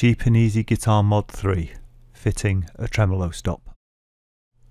Cheap and Easy Guitar Mod 3, fitting a tremolo stop.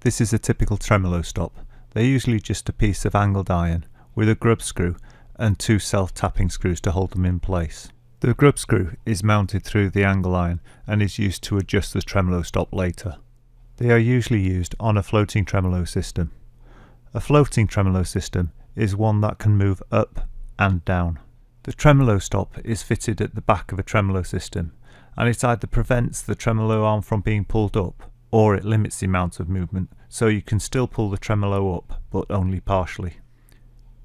This is a typical tremolo stop. They're usually just a piece of angled iron with a grub screw and two self-tapping screws to hold them in place. The grub screw is mounted through the angle iron and is used to adjust the tremolo stop later. They are usually used on a floating tremolo system. A floating tremolo system is one that can move up and down. The tremolo stop is fitted at the back of a tremolo system, and it either prevents the tremolo arm from being pulled up or it limits the amount of movement, so you can still pull the tremolo up but only partially.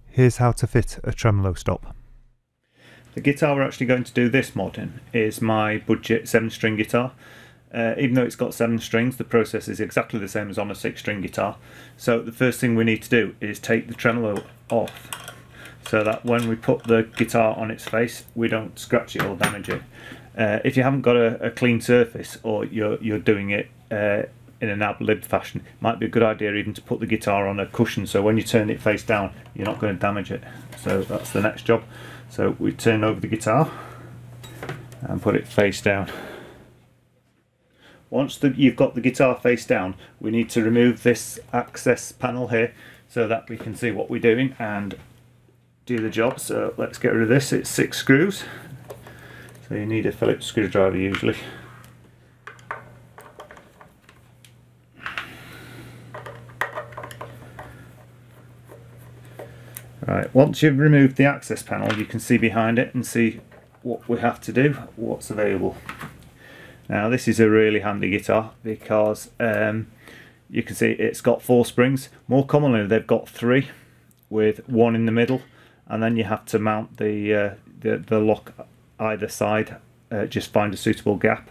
Here's how to fit a tremolo stop. The guitar we're actually going to do this mod in is my budget 7-string guitar. Even though it's got 7 strings, the process is exactly the same as on a 6-string guitar. So the first thing we need to do is take the tremolo off, so that when we put the guitar on its face we don't scratch it or damage it. If you haven't got a clean surface, or you're doing it in an ad-lib fashion, it might be a good idea even to put the guitar on a cushion, so when you turn it face down you're not going to damage it. So that's the next job. So we turn over the guitar and put it face down. Once you've got the guitar face down, we need to remove this access panel here so that we can see what we're doing and do the job. So let's get rid of this. It's 6 screws, so you need a Phillips screwdriver usually. Right, once you've removed the access panel you can see behind it and see what we have to do, what's available. Now this is a really handy guitar because you can see it's got 4 springs. More commonly they've got 3 with 1 in the middle, and then you have to mount the lock either side. Just find a suitable gap.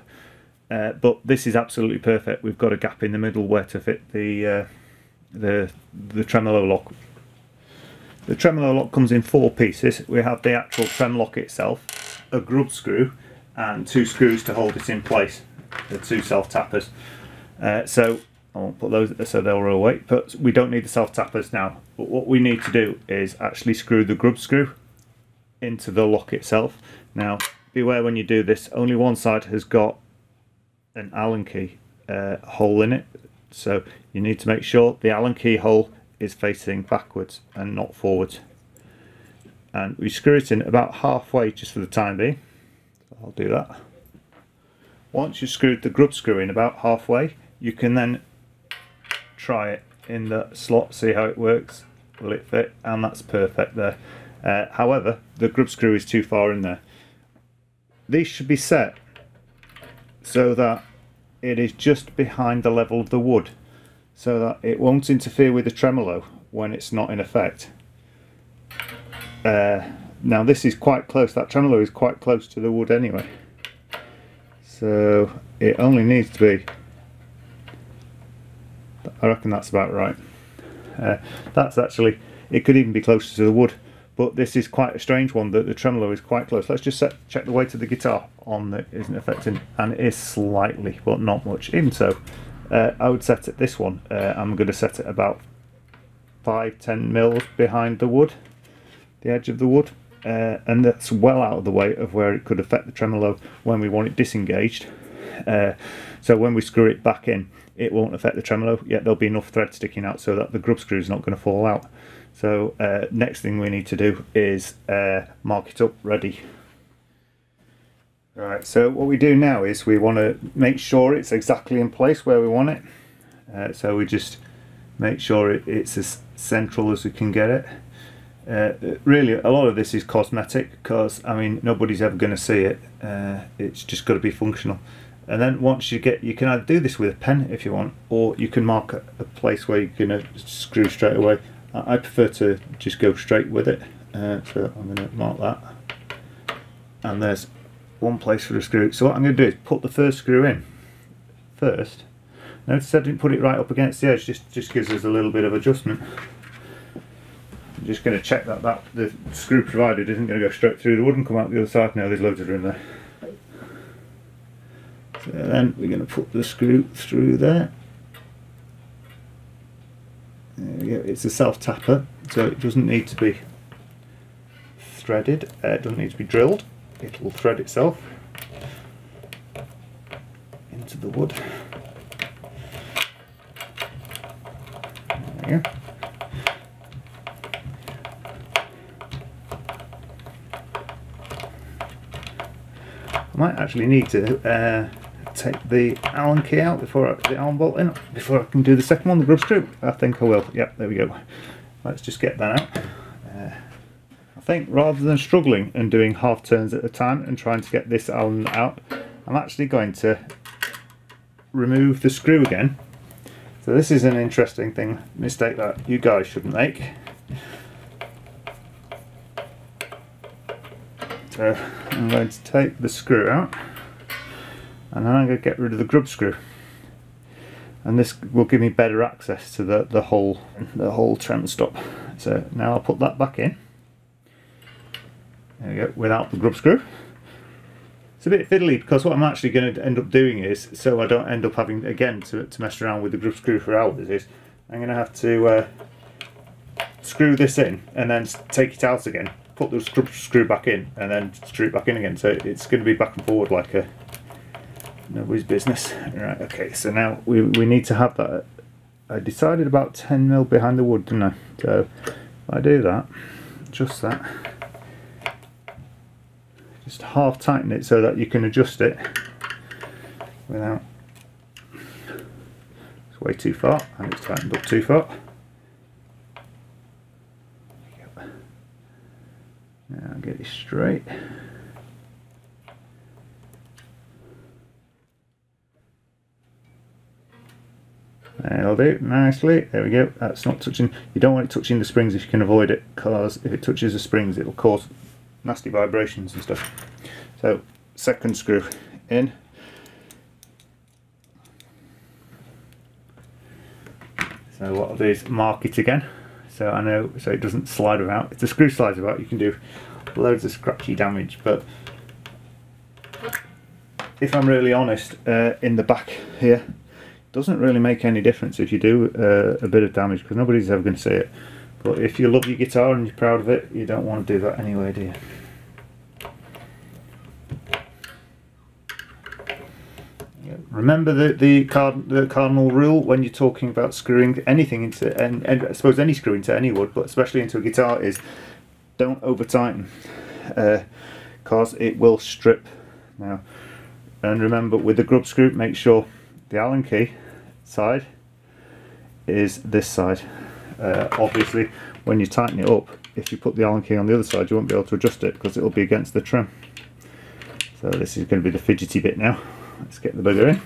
But this is absolutely perfect. We've got a gap in the middle where to fit the tremolo lock. The tremolo lock comes in 4 pieces. We have the actual trem lock itself, a grub screw, and 2 screws to hold it in place, the 2 self-tappers. So I won't put those so they'll roll away, but we don't need the self-tappers now. But what we need to do is actually screw the grub screw into the lock itself. Now beware when you do this, only one side has got an Allen key hole in it, so you need to make sure the Allen key hole is facing backwards and not forwards. And we screw it in about halfway just for the time being. I'll do that. Once you've screwed the grub screw in about halfway, you can then try it in the slot, see how it works. Will it fit? And that's perfect there. However, the grub screw is too far in there. These should be set so that it is just behind the level of the wood, so that it won't interfere with the tremolo when it's not in effect. Now this is quite close, that tremolo is quite close to the wood anyway, so it only needs to be, I reckon that's about right. That's actually, it could even be closer to the wood, but this is quite a strange one that the tremolo is quite close. Let's just check the weight of the guitar on that isn't affecting, and it is slightly, but not much. Even so, I would set it, this one, I'm going to set it about 5-10 mils behind the wood, the edge of the wood, and that's well out of the way of where it could affect the tremolo when we want it disengaged. So when we screw it back in, it won't affect the tremolo, yet there'll be enough thread sticking out so that the grub screw is not going to fall out. So next thing we need to do is mark it up ready. Right, so what we do now is we want to make sure it's exactly in place where we want it. So we just make sure it's as central as we can get it. Really, a lot of this is cosmetic because, I mean, nobody's ever going to see it. It's just got to be functional. And then once you can either do this with a pen if you want, or you can mark a place where you're going to screw straight away. I prefer to just go straight with it, so I'm going to mark that. And there's one place for the screw. So what I'm going to do is put the first screw in first. Notice I didn't put it right up against the edge, just gives us a little bit of adjustment. I'm just going to check that the screw provided isn't going to go straight through the wood and come out the other side. Now there's loads of room there. So then we're going to put the screw through there. There we go. It's a self-tapper, so it doesn't need to be threaded, it doesn't need to be drilled, it will thread itself. of the wood. There we go. I might actually need to take the Allen key out before I put the Allen bolt in, before I can do the second one, the grub screw. I think I will. Yep, there we go. Let's just get that out. I think rather than struggling and doing half turns at a time and trying to get this Allen out, I'm actually going to remove the screw again. So this is an interesting mistake that you guys shouldn't make. So I'm going to take the screw out, and then I'm going to get rid of the grub screw, and this will give me better access to the whole trem stop. So now I'll put that back in. There we go, without the grub screw. It's a bit fiddly because what I'm actually going to end up doing is, so I don't end up having again to mess around with the grub screw for hours, is I'm going to have to screw this in and then take it out again, put the screw back in and then screw it back in again, so it's going to be back and forward like a nobody's business. Right, okay, so now we need to have that. I decided about 10mm behind the wood, didn't I? So if I do that, just that, just half tighten it so that you can adjust it without, it's way too far and it's tightened up too far. Now get it straight. That'll do nicely. There we go. That's not touching. You don't want it touching the springs if you can avoid it, because if it touches the springs, it will cause nasty vibrations and stuff. So, second screw in. So what I'll do is mark it again, so I know, so it doesn't slide about. If the screw slides about, you can do loads of scratchy damage. But if I'm really honest, in the back here, doesn't really make any difference if you do a bit of damage, because nobody's ever going to see it. But if you love your guitar and you're proud of it, you don't want to do that anyway, do you? Remember the cardinal rule when you're talking about screwing anything into, and I suppose any screw into any wood, but especially into a guitar, is don't over tighten, because it will strip. Now, and remember with the grub screw, make sure the Allen key side is this side. Obviously when you tighten it up, if you put the Allen key on the other side, you won't be able to adjust it because it will be against the trim. So this is going to be the fidgety bit now. Let's get the bugger in.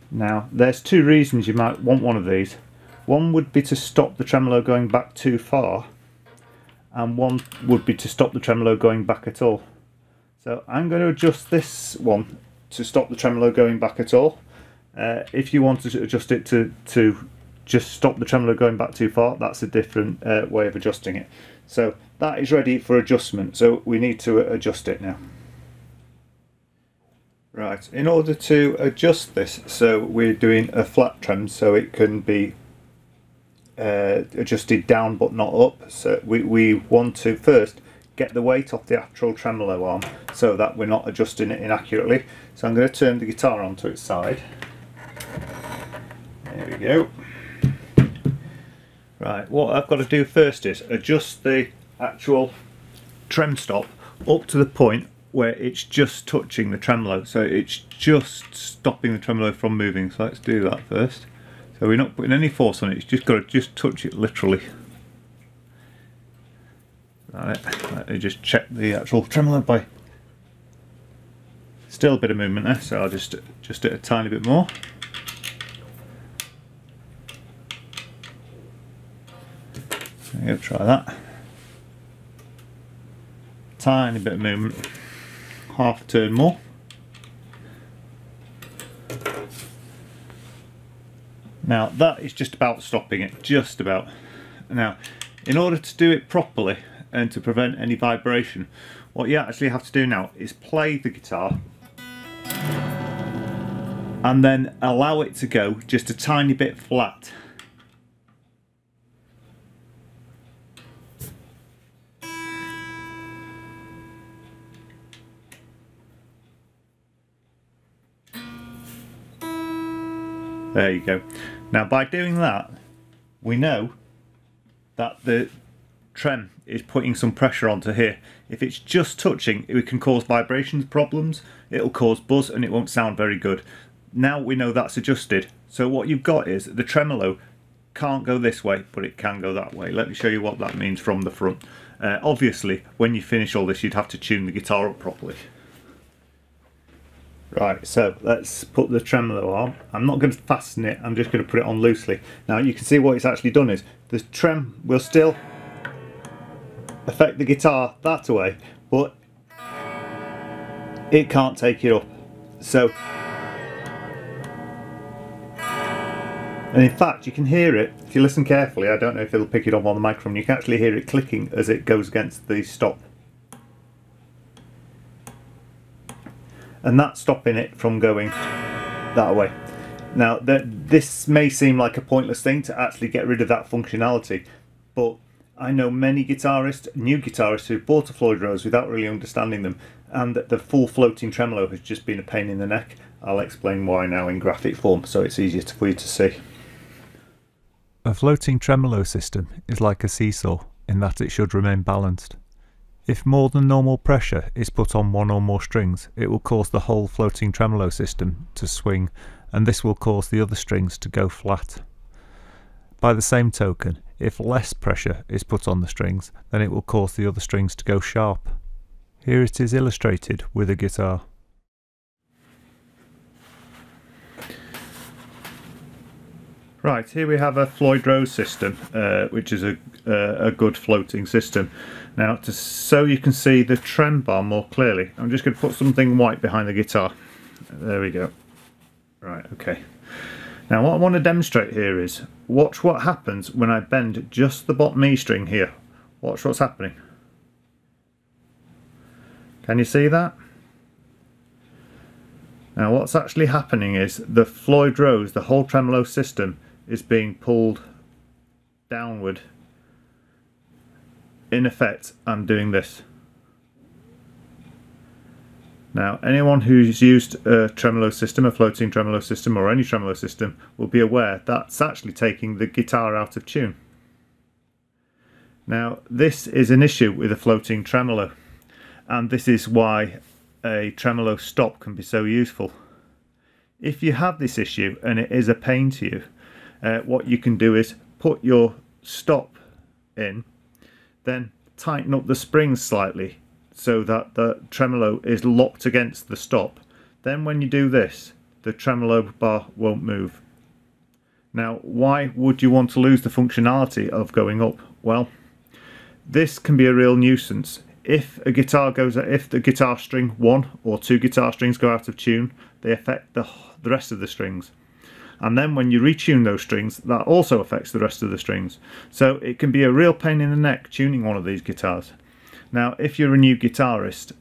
Now there's two reasons you might want one of these. One would be to stop the tremolo going back too far, and one would be to stop the tremolo going back at all. So I'm going to adjust this one to stop the tremolo going back at all. If you want to adjust it to just stop the tremolo going back too far, that's a different way of adjusting it. So that is ready for adjustment, so we need to adjust it now. Right, in order to adjust this, so we're doing a flat trem so it can be adjusted down but not up. So we want to first get the weight off the actual tremolo arm so that we're not adjusting it inaccurately. So I'm going to turn the guitar onto its side. There we go. Right, what I've got to do first is adjust the actual trem stop up to the point where it's just touching the tremolo, so it's just stopping the tremolo from moving. So let's do that first. So we're not putting any force on it, it's just got to just touch it literally. Right, let me just check the actual tremolo by, still a bit of movement there, so I'll just do it a tiny bit more. There you go, try that. Tiny bit of movement, half a turn more. Now that is just about stopping it, just about. Now, in order to do it properly and to prevent any vibration, what you actually have to do now is play the guitar and then allow it to go just a tiny bit flat. There you go. Now by doing that, we know that the trem is putting some pressure onto here. If it's just touching, it can cause vibrations problems, it'll cause buzz, and it won't sound very good. Now we know that's adjusted. So what you've got is the tremolo can't go this way, but it can go that way. Let me show you what that means from the front. Obviously, when you finish all this, you'd have to tune the guitar up properly. Right, so let's put the tremolo on. I'm not going to fasten it, I'm just going to put it on loosely. Now you can see what it's actually done is, the trem will still affect the guitar that way, but it can't take it up. So, and in fact you can hear it, if you listen carefully, I don't know if it'll pick it up on the microphone, you can actually hear it clicking as it goes against the stop. And that's stopping it from going that way. Now this may seem like a pointless thing to actually get rid of that functionality, but I know many guitarists, new guitarists, who bought a Floyd Rose without really understanding them, and the full floating tremolo has just been a pain in the neck. I'll explain why now in graphic form so it's easier for you to see. A floating tremolo system is like a seesaw in that it should remain balanced. If more than normal pressure is put on one or more strings, it will cause the whole floating tremolo system to swing, and this will cause the other strings to go flat. By the same token, if less pressure is put on the strings, then it will cause the other strings to go sharp. Here it is illustrated with a guitar. Right, here we have a Floyd Rose system, which is a good floating system. Now, so you can see the trem bar more clearly, I'm just going to put something white behind the guitar. There we go. Right, okay. Now what I want to demonstrate here is, watch what happens when I bend just the bottom E string here. Watch what's happening. Can you see that? Now what's actually happening is the Floyd Rose, the whole tremolo system, is being pulled downward. In effect, I'm doing this. Now anyone who's used a tremolo system, a floating tremolo system, or any tremolo system will be aware that's actually taking the guitar out of tune. Now this is an issue with a floating tremolo, and this is why a tremolo stop can be so useful. If you have this issue and it is a pain to you, what you can do is put your stop in, then tighten up the springs slightly so that the tremolo is locked against the stop. Then when you do this, the tremolo bar won't move. Now why would you want to lose the functionality of going up? Well, this can be a real nuisance. If a guitar goes, if the guitar string, one or two guitar strings go out of tune, they affect the rest of the strings. And then when you retune those strings, that also affects the rest of the strings. So it can be a real pain in the neck tuning one of these guitars. Now if you're a new guitarist,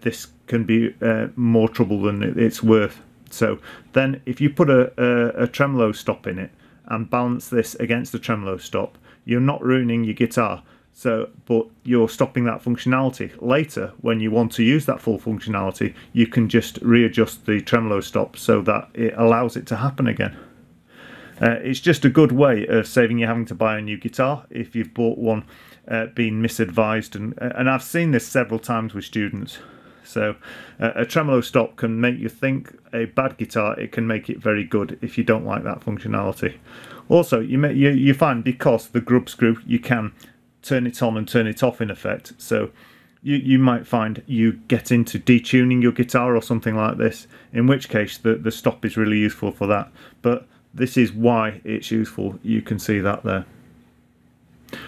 this can be more trouble than it's worth. So then if you put a tremolo stop in it and balance this against the tremolo stop, you're not ruining your guitar. So, but you're stopping that functionality. Later, when you want to use that full functionality, you can just readjust the tremolo stop so that it allows it to happen again. It's just a good way of saving you having to buy a new guitar if you've bought one being misadvised, and I've seen this several times with students. So a tremolo stop can make you think a bad guitar, it can make it very good if you don't like that functionality. Also, you find because the grub screw, you can turn it on and turn it off in effect. So you might find you get into detuning your guitar or something like this, in which case the stop is really useful for that. But this is why it's useful. You can see that there.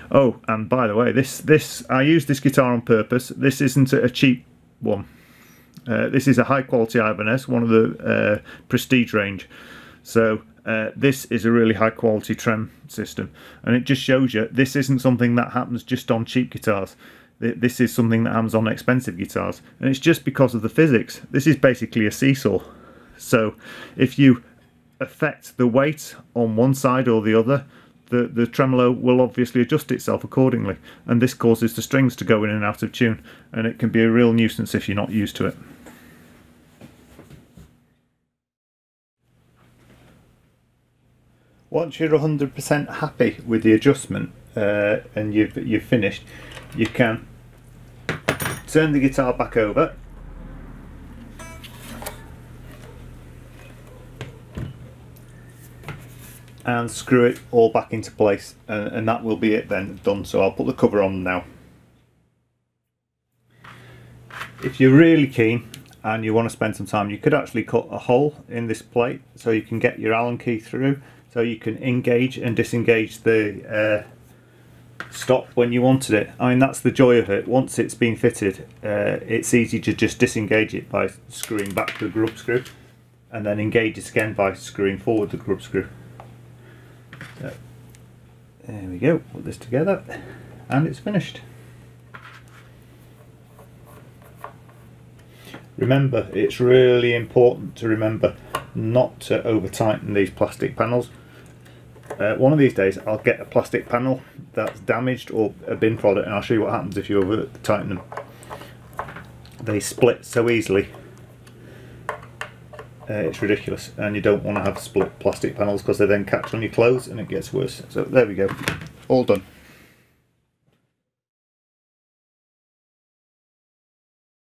Oh, and by the way, this I used this guitar on purpose. This isn't a cheap one. This is a high quality Ibanez, one of the prestige range. So this is a really high quality trem system, and it just shows you this isn't something that happens just on cheap guitars. This is something that happens on expensive guitars, and it's just because of the physics. This is basically a seesaw. So if you affect the weight on one side or the other, the tremolo will obviously adjust itself accordingly, and this causes the strings to go in and out of tune, and it can be a real nuisance if you're not used to it. Once you're 100% happy with the adjustment and you've finished, you can turn the guitar back over and screw it all back into place, and that will be it then, done. So I'll put the cover on now. If you're really keen and you want to spend some time, you could actually cut a hole in this plate so you can get your Allen key through, so you can engage and disengage the stop when you wanted it. I mean, that's the joy of it. Once it's been fitted, it's easy to just disengage it by screwing back the grub screw, and then engage it again by screwing forward the grub screw. So, there we go, put this together and it's finished. Remember, it's really important to remember not to over tighten these plastic panels. One of these days I'll get a plastic panel that's damaged or a bin product, and I'll show you what happens if you over tighten them. They split so easily. It's ridiculous, and you don't want to have split plastic panels because they then catch on your clothes and it gets worse. So there we go, all done.